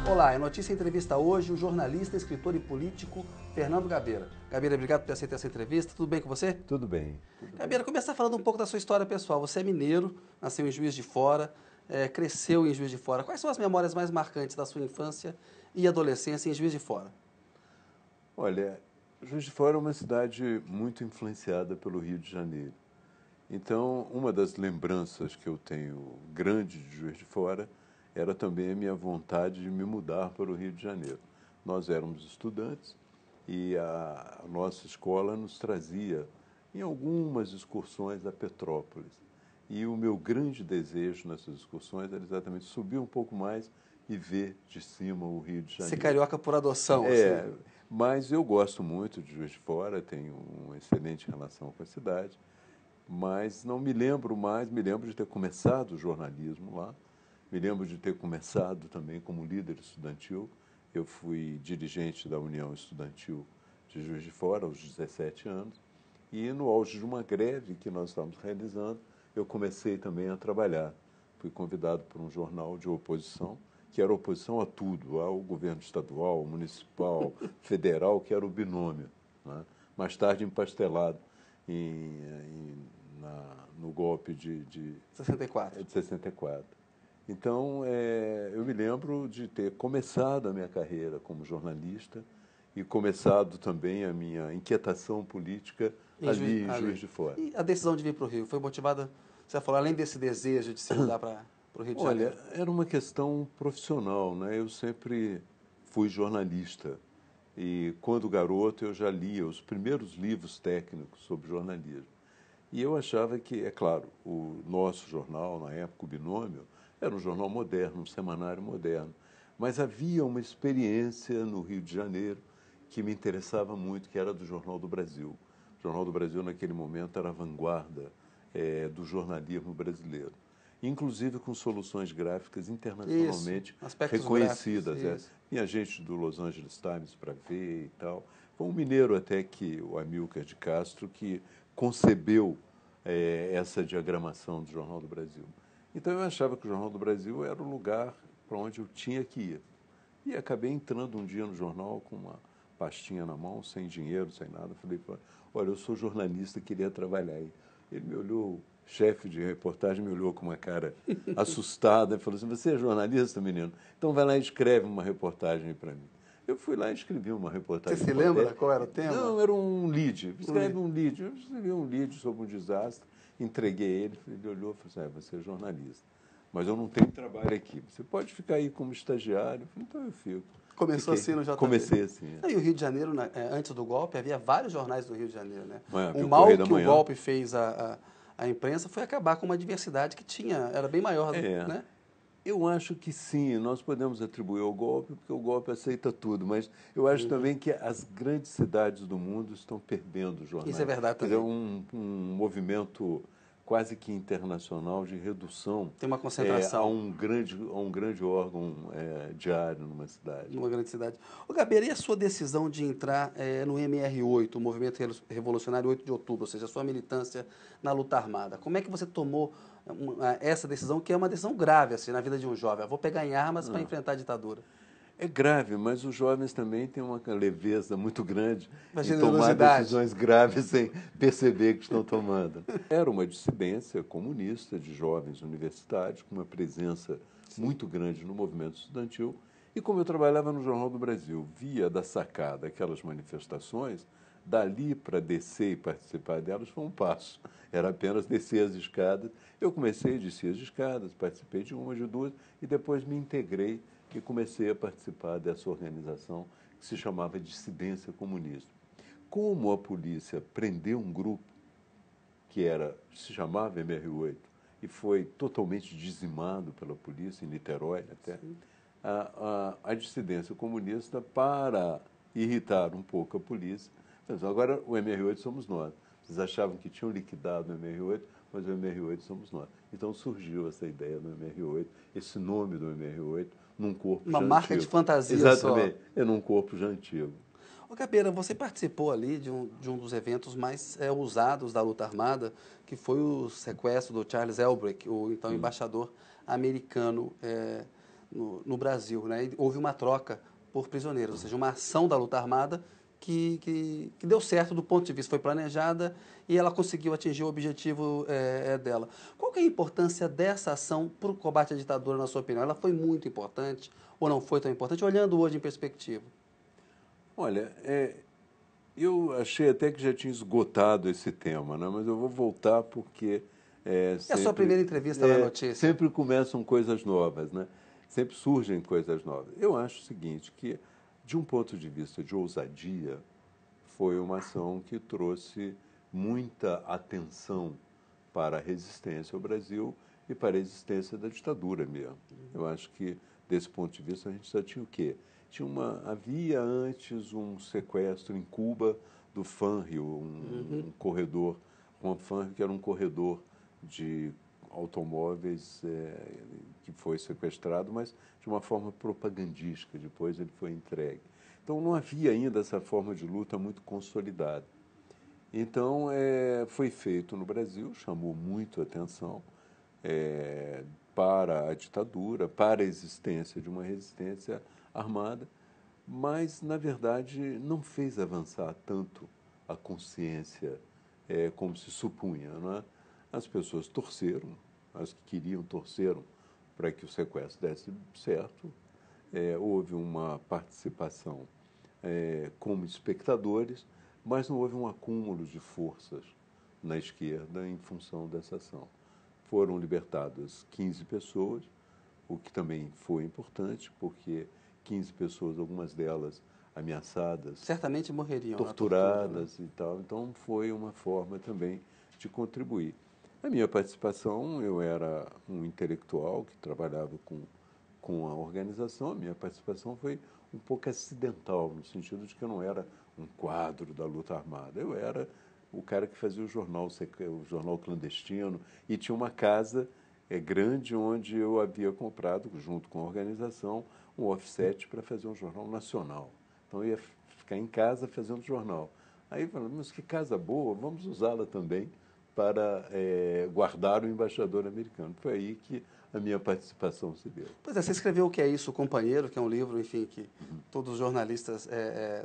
Olá, é Notícia Entrevista hoje, o jornalista, escritor e político Fernando Gabeira. Gabeira, obrigado por ter aceito essa entrevista. Tudo bem com você? Tudo bem. Gabeira, começar falando um pouco da sua história pessoal. Você é mineiro, nasceu em Juiz de Fora, cresceu em Juiz de Fora. Quais são as memórias mais marcantes da sua infância e adolescência em Juiz de Fora? Olha, Juiz de Fora é uma cidade muito influenciada pelo Rio de Janeiro. Então, uma das lembranças que eu tenho grande de Juiz de Fora era também a minha vontade de me mudar para o Rio de Janeiro. Nós éramos estudantes e a nossa escola nos trazia em algumas excursões a Petrópolis. E o meu grande desejo nessas excursões era exatamente subir um pouco mais e ver de cima o Rio de Janeiro. Ser carioca por adoção, assim. Mas eu gosto muito de Juiz de Fora, tenho uma excelente relação com a cidade, mas não me lembro mais, me lembro de ter começado o jornalismo lá, me lembro de ter começado também como líder estudantil. Eu fui dirigente da União Estudantil de Juiz de Fora aos 17 anos e no auge de uma greve que nós estávamos realizando, eu comecei também a trabalhar. Fui convidado por um jornal de oposição, que era oposição a tudo, ao governo estadual, municipal, federal, que era o binômio, né? Mais tarde empastelado no golpe de 64. De 64. Então, eu me lembro de ter começado a minha carreira como jornalista e começado também a minha inquietação política ali em Juiz de Fora. E a decisão de vir para o Rio foi motivada, você falou, além desse desejo de se mudar para o Rio de Janeiro? Olha, era uma questão profissional, né? Eu sempre fui jornalista e, quando garoto, eu já lia os primeiros livros técnicos sobre jornalismo. E eu achava que, é claro, o nosso jornal, na época, o Binômio, era um jornal moderno, um semanário moderno. Mas havia uma experiência no Rio de Janeiro que me interessava muito, que era do Jornal do Brasil. O Jornal do Brasil, naquele momento, era a vanguarda do jornalismo brasileiro. Inclusive com soluções gráficas internacionalmente reconhecidas. Tinha gente do Los Angeles Times para ver e tal. Foi um mineiro até que, o Amilcar de Castro, que concebeu essa diagramação do Jornal do Brasil. Então eu achava que o Jornal do Brasil era o lugar para onde eu tinha que ir. E acabei entrando um dia no jornal com uma pastinha na mão, sem dinheiro, sem nada. Falei, olha, eu sou jornalista, queria trabalhar aí. Ele me olhou, o chefe de reportagem me olhou com uma cara assustada e falou assim, você é jornalista, menino? Então vai lá e escreve uma reportagem para mim. Eu fui lá e escrevi uma reportagem. Você se lembra qual era o tema? Não, era um lead. Escreve um lead. Eu escrevi um lead sobre um desastre, entreguei ele, ele olhou e falou assim, você é jornalista, mas eu não tenho trabalho aqui. Você pode ficar aí como estagiário? Eu falei, então eu fico. Começou assim no JB? Comecei assim. E o Rio de Janeiro, antes do golpe, havia vários jornais do Rio de Janeiro, né? O mal que o golpe fez à imprensa foi acabar com uma diversidade que tinha, era bem maior, né? Eu acho que sim, nós podemos atribuir ao golpe, porque o golpe aceita tudo, mas eu acho também que as grandes cidades do mundo estão perdendo os jornais. Isso é verdade também. Quer dizer, um movimento quase que internacional de redução. Tem uma concentração. A um grande órgão diário numa cidade. Numa grande cidade. Ô, Gabeira, e a sua decisão de entrar no MR8, o Movimento Revolucionário 8 de Outubro, ou seja, a sua militância na luta armada? Como é que você tomou essa decisão, que é uma decisão grave assim, na vida de um jovem? Eu vou pegar em armas para enfrentar a ditadura. É grave, mas os jovens também têm uma leveza muito grande em tomar decisões graves sem perceber que estão tomando. Era uma dissidência comunista de jovens universitários, com uma presença muito grande no movimento estudantil. E como eu trabalhava no Jornal do Brasil, via da sacada aquelas manifestações, dali para descer e participar delas foi um passo. Era apenas descer as escadas. Eu comecei a descer as escadas, participei de uma, de duas, e depois me integrei e comecei a participar dessa organização que se chamava Dissidência Comunista. Como a polícia prendeu um grupo que se chamava MR8 e foi totalmente dizimado pela polícia, em Niterói até, a dissidência comunista, para irritar um pouco a polícia, pensou, agora o MR8 somos nós. Vocês achavam que tinham liquidado o MR8, mas o MR8 somos nós. Então surgiu essa ideia do MR8, esse nome do MR8, num corpo já antigo. Uma marca de fantasia. Exatamente, num corpo já antigo. Ô, Gabeira, você participou ali de um dos eventos mais usados da luta armada, que foi o sequestro do Charles Elbrick, o então embaixador americano no Brasil, né? E houve uma troca por prisioneiros, ou seja, uma ação da luta armada que deu certo do ponto de vista, foi planejada e ela conseguiu atingir o objetivo dela. Qual que é a importância dessa ação para o combate à ditadura, na sua opinião? Ela foi muito importante ou não foi tão importante, olhando hoje em perspectiva? Olha, eu achei até que já tinha esgotado esse tema, né? Mas eu vou voltar porque É a sua primeira entrevista na notícia. sempre começam coisas novas, né? Sempre surgem coisas novas. Eu acho o seguinte, que de um ponto de vista de ousadia, foi uma ação que trouxe muita atenção para a resistência ao Brasil e para a existência da ditadura mesmo. Eu acho que, desse ponto de vista, a gente já tinha o quê? Havia antes um sequestro em Cuba do Fangio, um corredor, Juan Fangio, que era um corredor de automóveis que foi sequestrado, mas de uma forma propagandística. Depois ele foi entregue. Então não havia ainda essa forma de luta muito consolidada. Então foi feito no Brasil, chamou muito a atenção para a ditadura, para a existência de uma resistência armada, mas na verdade não fez avançar tanto a consciência como se supunha, não é? As pessoas torceram, as que queriam torceram para que o sequestro desse certo. Houve uma participação como espectadores, mas não houve um acúmulo de forças na esquerda em função dessa ação. Foram libertadas 15 pessoas, o que também foi importante, porque 15 pessoas, algumas delas ameaçadas, Certamente morreriam torturadas na tortura, né? e tal. Então foi uma forma também de contribuir. A minha participação, eu era um intelectual que trabalhava com a organização, a minha participação foi um pouco acidental, no sentido de que eu não era um quadro da luta armada. Eu era o cara que fazia o jornal clandestino, e tinha uma casa grande onde eu havia comprado, junto com a organização, um offset para fazer um jornal nacional. Então eu ia ficar em casa fazendo jornal. Aí eu falei, mas que casa boa, vamos usá-la também para guardar o embaixador americano. Foi aí que a minha participação se deu. Pois é, você escreveu O Que é Isso, Companheiro, que é um livro, enfim, que todos os jornalistas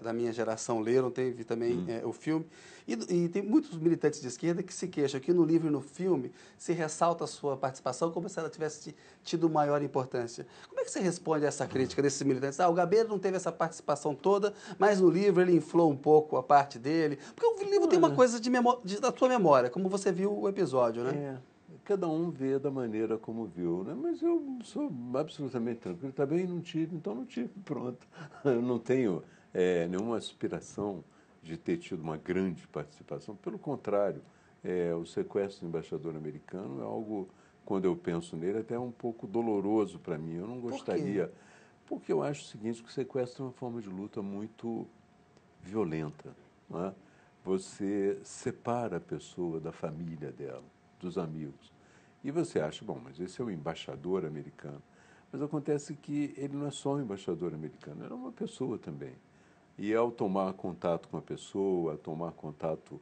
da minha geração leram, teve também o filme. E tem muitos militantes de esquerda que se queixam que no livro e no filme se ressalta a sua participação como se ela tivesse tido maior importância. Como é que você responde a essa crítica desses militantes? O Gabeira não teve essa participação toda, mas no livro ele inflou um pouco a parte dele. Porque o livro tem uma coisa da sua memória, como você viu o episódio, né? Cada um vê da maneira como viu, né? Mas eu sou absolutamente tranquilo. Também não tive, então não tive, pronto. Eu não tenho nenhuma aspiração de ter tido uma grande participação. Pelo contrário, o sequestro do embaixador americano é algo, quando eu penso nele, até um pouco doloroso para mim. Eu não gostaria, porque eu acho o seguinte, que o sequestro é uma forma de luta muito violenta, não é? Você separa a pessoa da família dela, dos amigos. E você acha, bom, mas esse é o embaixador americano. Mas acontece que ele não é só um embaixador americano, ele é uma pessoa também. E ao tomar contato com a pessoa, tomar contato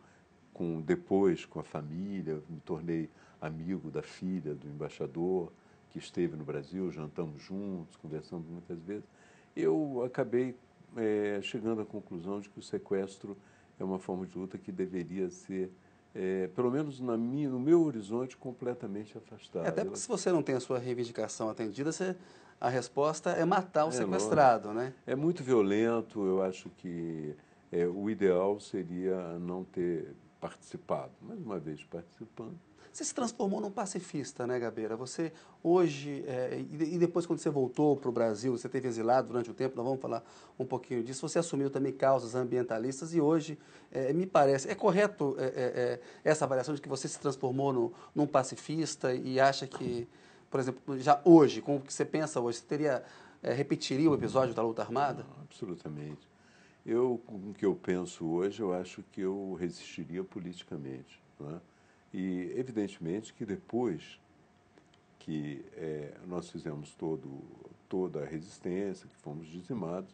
depois com a família, me tornei amigo da filha do embaixador, que esteve no Brasil, jantamos juntos, conversamos muitas vezes. Eu acabei chegando à conclusão de que o sequestro é uma forma de luta que deveria ser, pelo menos no meu horizonte, completamente Até afastada. porque se você não tem a sua reivindicação atendida, a resposta é matar o Lógico. sequestrado, né? É muito violento, eu acho que o ideal seria não ter participado. Mais uma vez, participando. Você se transformou num pacifista, né, Gabeira? Você hoje, e depois quando você voltou para o Brasil, você teve exilado durante o tempo, nós vamos falar um pouquinho disso, você assumiu também causas ambientalistas e hoje, me parece, é correto essa avaliação de que você se transformou num pacifista e acha que, por exemplo, já hoje, com o que você pensa hoje, você repetiria o episódio da luta armada? Não, absolutamente. Com o que eu penso hoje, eu acho que eu resistiria politicamente, não é? E, evidentemente, que depois que nós fizemos toda a resistência, que fomos dizimados,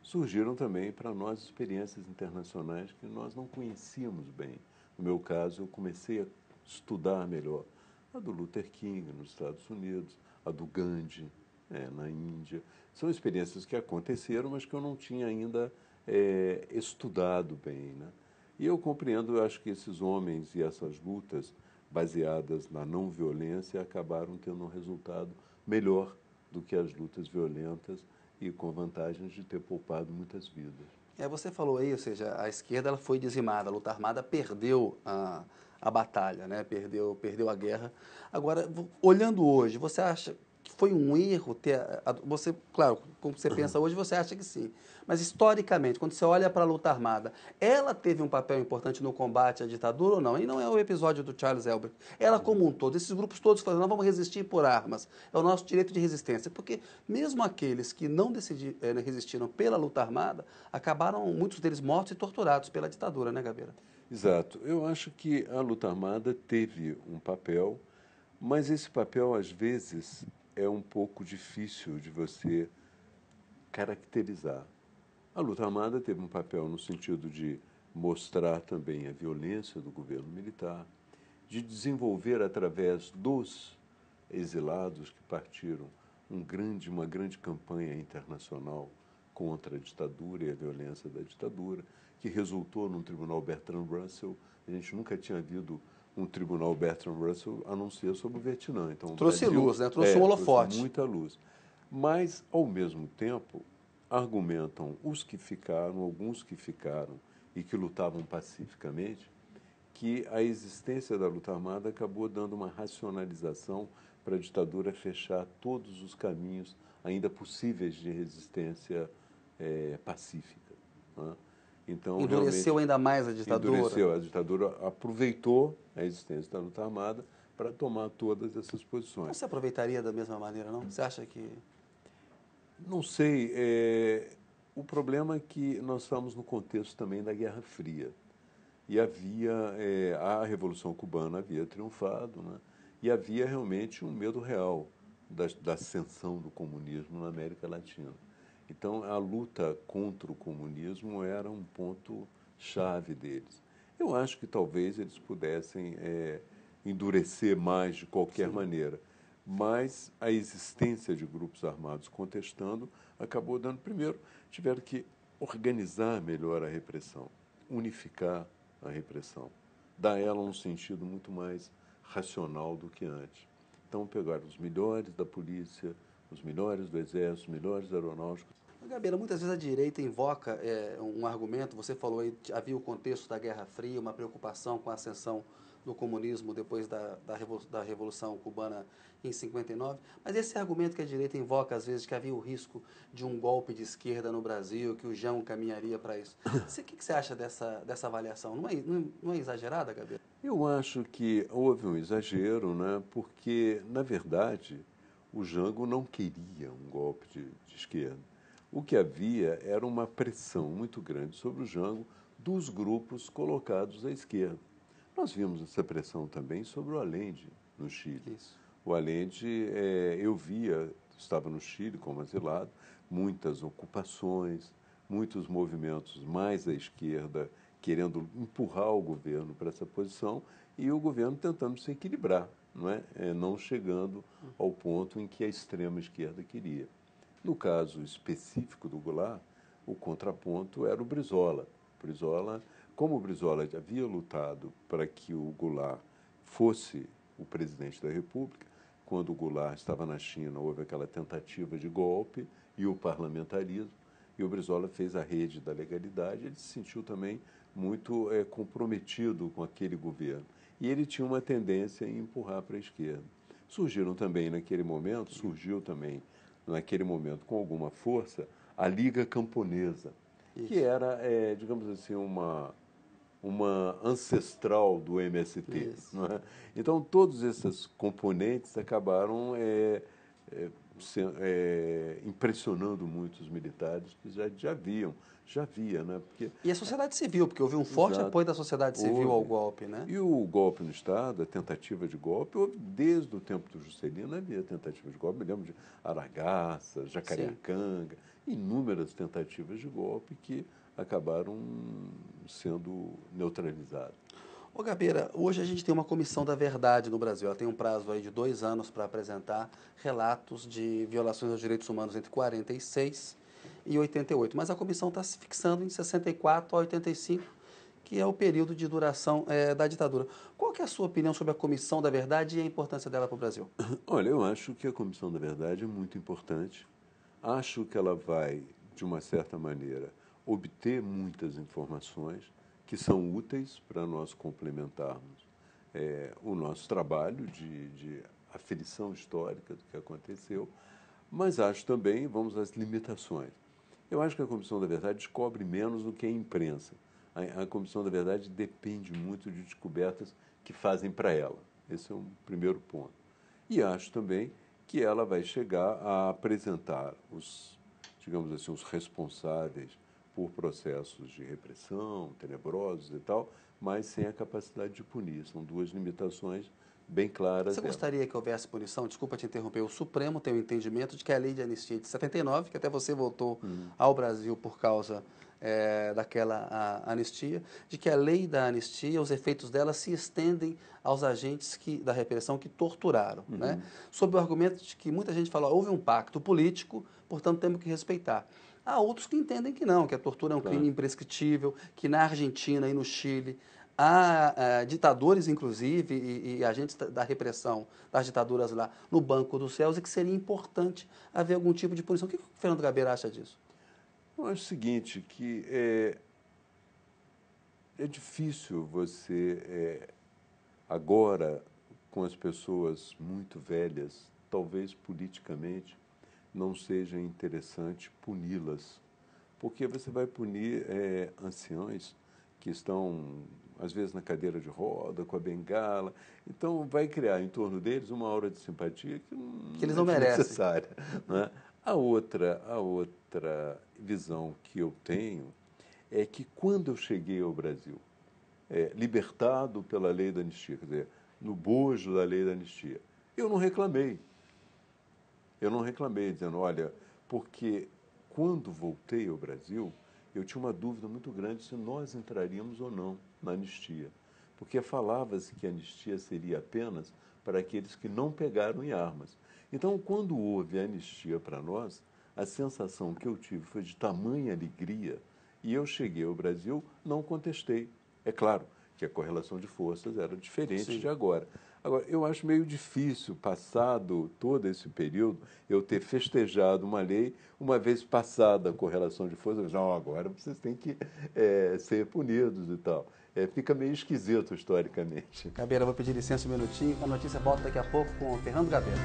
surgiram também para nós experiências internacionais que nós não conhecíamos bem. No meu caso, eu comecei a estudar melhor a do Luther King nos Estados Unidos, a do Gandhi, na Índia. São experiências que aconteceram, mas que eu não tinha ainda estudado bem, né? E eu compreendo, eu acho que esses homens e essas lutas baseadas na não violência acabaram tendo um resultado melhor do que as lutas violentas e com vantagens de ter poupado muitas vidas. Você falou aí, ou seja, a esquerda ela foi dizimada, a luta armada perdeu a batalha, né? Perdeu a guerra. Agora, olhando hoje, você acha que foi um erro ter... Você, claro, como você pensa hoje, você acha que sim. Mas, historicamente, quando você olha para a luta armada, ela teve um papel importante no combate à ditadura ou não? E não é o episódio do Charles Elbert. Ela como um todo, esses grupos todos falando, nós vamos resistir por armas, é o nosso direito de resistência. Porque mesmo aqueles que não resistiram pela luta armada, acabaram, muitos deles, mortos e torturados pela ditadura, né, Gabeira? Exato. Eu acho que a luta armada teve um papel, mas esse papel, às vezes, é um pouco difícil de você caracterizar. A luta armada teve um papel no sentido de mostrar também a violência do governo militar, de desenvolver através dos exilados que partiram uma grande campanha internacional contra a ditadura e a violência da ditadura, que resultou num tribunal Bertrand Russell. A gente nunca tinha havido um tribunal Bertrand Russell a não ser sobre o Vietnã. Então, Trouxe o Brasil, luz, né? Trouxe um holofote. trouxe muita luz. Mas, ao mesmo tempo, argumentam alguns que ficaram e que lutavam pacificamente, que a existência da luta armada acabou dando uma racionalização para a ditadura fechar todos os caminhos ainda possíveis de resistência pacífica, né? Então, Endureceu realmente, ainda mais a ditadura. endureceu. A ditadura aproveitou a existência da luta armada para tomar todas essas posições. Não se aproveitaria da mesma maneira, não? Você acha que... Não sei. O problema é que nós estamos no contexto também da Guerra Fria. E a Revolução Cubana havia triunfado, né? E havia realmente um medo real da ascensão do comunismo na América Latina. Então, a luta contra o comunismo era um ponto-chave deles. Eu acho que talvez eles pudessem endurecer mais de qualquer maneira, mas a existência de grupos armados contestando acabou dando, primeiro, tiveram que organizar melhor a repressão, unificar a repressão, dar a ela um sentido muito mais racional do que antes. Então, pegaram os melhores da polícia, os melhores do exército, os melhores aeronáuticos. Gabeira, muitas vezes a direita invoca um argumento, você falou aí, havia o contexto da Guerra Fria, uma preocupação com a ascensão do comunismo depois da Revolução Cubana em 59, mas esse argumento que a direita invoca às vezes, que havia o risco de um golpe de esquerda no Brasil, que o Jão caminharia para isso. O que você acha dessa avaliação? Não é exagerada, Gabeira? Eu acho que houve um exagero, né? Porque, na verdade, o Jango não queria um golpe de esquerda. O que havia era uma pressão muito grande sobre o Jango dos grupos colocados à esquerda. Nós vimos essa pressão também sobre o Allende, no Chile. Isso. O Allende, estava no Chile como exilado, muitas ocupações, muitos movimentos mais à esquerda querendo empurrar o governo para essa posição e o governo tentando se equilibrar, não chegando ao ponto em que a extrema esquerda queria. No caso específico do Goulart, o contraponto era o Brizola. Como o Brizola já havia lutado para que o Goulart fosse o presidente da República, quando o Goulart estava na China, houve aquela tentativa de golpe e o parlamentarismo, e o Brizola fez a rede da legalidade, ele se sentiu também muito comprometido com aquele governo. E ele tinha uma tendência em empurrar para a esquerda. Surgiu também naquele momento, com alguma força, a Liga Camponesa, que era, digamos assim, uma ancestral do MST. Não é? Então, todos esses componentes acabaram impressionando muito os militares, que já havia, né? E a sociedade civil, porque houve um forte apoio da sociedade civil ao golpe, né? E o golpe no Estado, a tentativa de golpe, houve desde o tempo do Juscelino, havia tentativa de golpe, me lembro de Aragaça, Jacarecanga, inúmeras tentativas de golpe que acabaram sendo neutralizadas. Ô, Gabeira, hoje a gente tem uma comissão da verdade no Brasil. Ela tem um prazo aí de 2 anos para apresentar relatos de violações aos direitos humanos entre 46 e 88. Mas a comissão está se fixando em 64 a 85, que é o período de duração da ditadura. Qual que é a sua opinião sobre a Comissão da Verdade e a importância dela para o Brasil? Olha, eu acho que a Comissão da Verdade é muito importante. Acho que ela vai, de uma certa maneira, obter muitas informações que são úteis para nós complementarmos o nosso trabalho de aferição histórica do que aconteceu, mas acho também, vamos às limitações. Eu acho que a Comissão da Verdade descobre menos do que a imprensa. A Comissão da Verdade depende muito de descobertas que fazem para ela. Esse é um primeiro ponto. E acho também que ela vai chegar a apresentar digamos assim, os responsáveis por processos de repressão, tenebrosos e tal, mas sem a capacidade de punir. São duas limitações bem claras. Você gostaria que houvesse punição? Desculpa te interromper. O Supremo tem o entendimento de que a lei de anistia de 79, que até você voltou ao Brasil por causa daquela anistia, de que a lei da anistia, os efeitos dela se estendem aos agentes da repressão que torturaram, né? Sob o argumento de que muita gente fala, houve um pacto político, portanto temos que respeitar. Há outros que entendem que não, que a tortura é um crime imprescritível, que na Argentina e no Chile há ditadores, inclusive, e agentes da repressão das ditaduras lá no Banco dos Réus, e que seria importante haver algum tipo de punição. O que o Fernando Gabeira acha disso? Eu acho o seguinte, que é difícil você, agora, com as pessoas muito velhas, talvez politicamente não seja interessante puni-las, porque você vai punir anciões que estão, às vezes, na cadeira de roda, com a bengala. Então, vai criar em torno deles uma aura de simpatia que eles não é merecem. necessária. Né? A outra visão que eu tenho é que, quando eu cheguei ao Brasil, libertado pela lei da anistia, quer dizer, no bojo da lei da anistia, eu não reclamei. Eu não reclamei, dizendo, olha, porque quando voltei ao Brasil, eu tinha uma dúvida muito grande se nós entraríamos ou não na anistia. Porque falava-se que a anistia seria apenas para aqueles que não pegaram em armas. Então, quando houve a anistia para nós, a sensação que eu tive foi de tamanha alegria, e eu cheguei ao Brasil, não contestei. É claro que a correlação de forças era diferente de agora. Agora, eu acho meio difícil, passado todo esse período, eu ter festejado uma lei, uma vez passada a correlação de forças, não, agora vocês têm que ser punidos e tal. Fica meio esquisito historicamente. Gabeira, vou pedir licença um minutinho, a notícia volta daqui a pouco com o Fernando Gabeira.